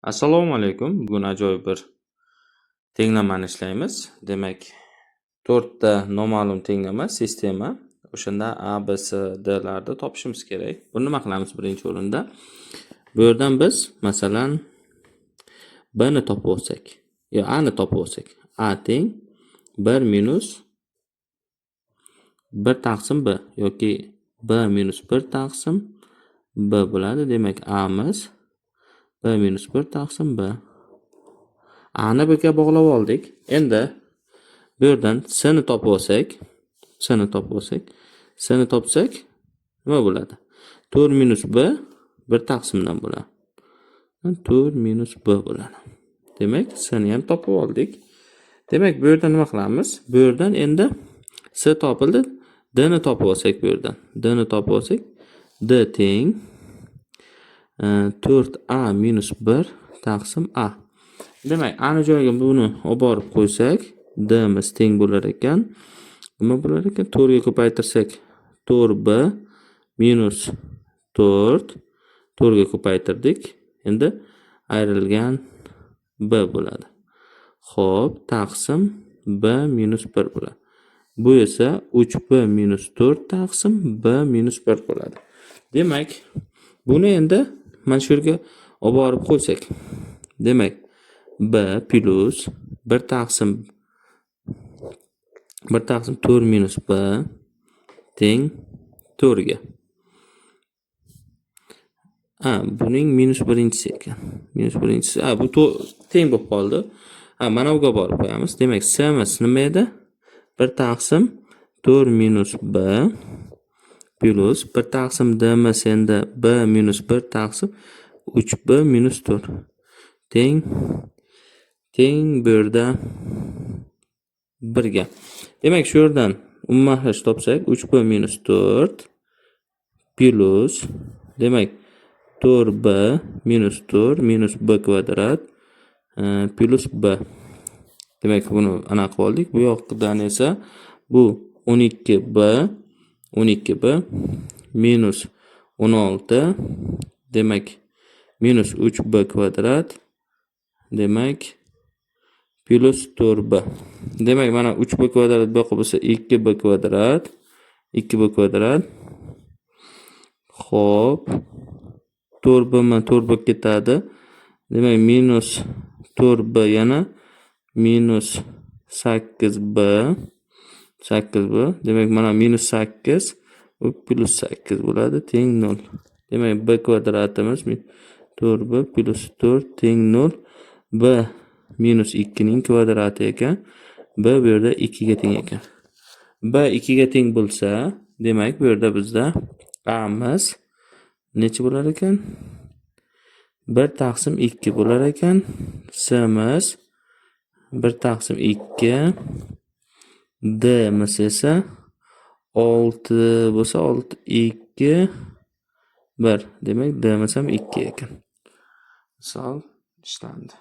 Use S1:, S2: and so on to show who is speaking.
S1: Assalomu alaykum. Bugun ajoyib bir tenglamani ishlaymiz. Demak, 4 ta noma'lum tenglama sistema. O'shanda A, B, C, D larni topishimiz kerak. Buni nima qilamiz birinchi o'rinda? Bu yerdan biz masalan B ni topib olsak, A ni topib olsak, A teng 1 minus 1 taqsim B yoki B minus 1 taqsim B bo'ladi. Demak, A miz B minus 1 taqsim B. A ni B ga bog'lab oldik. Endi bu yerdan C ni topib olsak, C ni topsak nima bo'ladi? 4 minus B 1 taqsimdan bo'ladi. 4 minus B bo'ladi. Demak, C ni ham topib oldik. Demak, bu yerdan nima qilamiz? Bu yerdan endi C topildi. D ni topib olsak bu yerdan. D ni topib olsak, D teng 4A minus 1 taqsim A. Demak, A ni joyiga buni olib borib qo'ysak, D miz teng bo'lar ekan. Nima bo'lar ekan? 4 ga ko'paytirsak 4B minus 4 4 ga ko'paytirdik. Endi ayrilgan B bo'ladi. Xo'p, taqsim B minus 1 bo'ladi. Bu esa 3B minus 4 taqsim B minus 1 bo'ladi. Demak, buni endi mana shu yerga olib borib qo'ysak, demak, B plus 1 taqsim 4 minus B teng 4 ga. Buning minus birinchisi ekan. Minus birinchisi. Bu teng bo'lib qoldi. Mana buga borib qo'yamiz. Demak, C miz nima edi? 1 taqsim 4 minus B plus 1 taqsim D miz endi B minus 1 taqsim 3B minus 4 teng bu yerda 1 ga. Demak, shu yerdan umuman hech topsak 3B minus 4 plus demak 4B minus 4 minus B kvadrat plus B. Demak, buni anaqa qilib oldik. Bu yoqdan esa bu 12B minus 16 demak minus 3B kvadrat demak plus 4B. Demak, mana 3B kvadrat bu yoqqa bo'lsa 2B kvadrat. Xo'p, 4B bilan 4B ketadi. Demak, minus 4B yana minus 8B. Demak, mana minus 8 bu plus 8 bo'ladi teng 0. Demak, B kvadratimiz 4B plus 4 teng 0. B minus 2 ning kvadrati ekan. B bu yerda 2 ga teng ekan. B 2 ga teng bo'lsa, demak, bu yerda bizda A miz necha bo'lar ekan? 1 taqsim 2 bo'lar ekan. C miz 1 taqsim 2. D miz esa 6 bo'lsa 6 2 1. Demak, D miz ham 2 ekan. Misol ishlandi.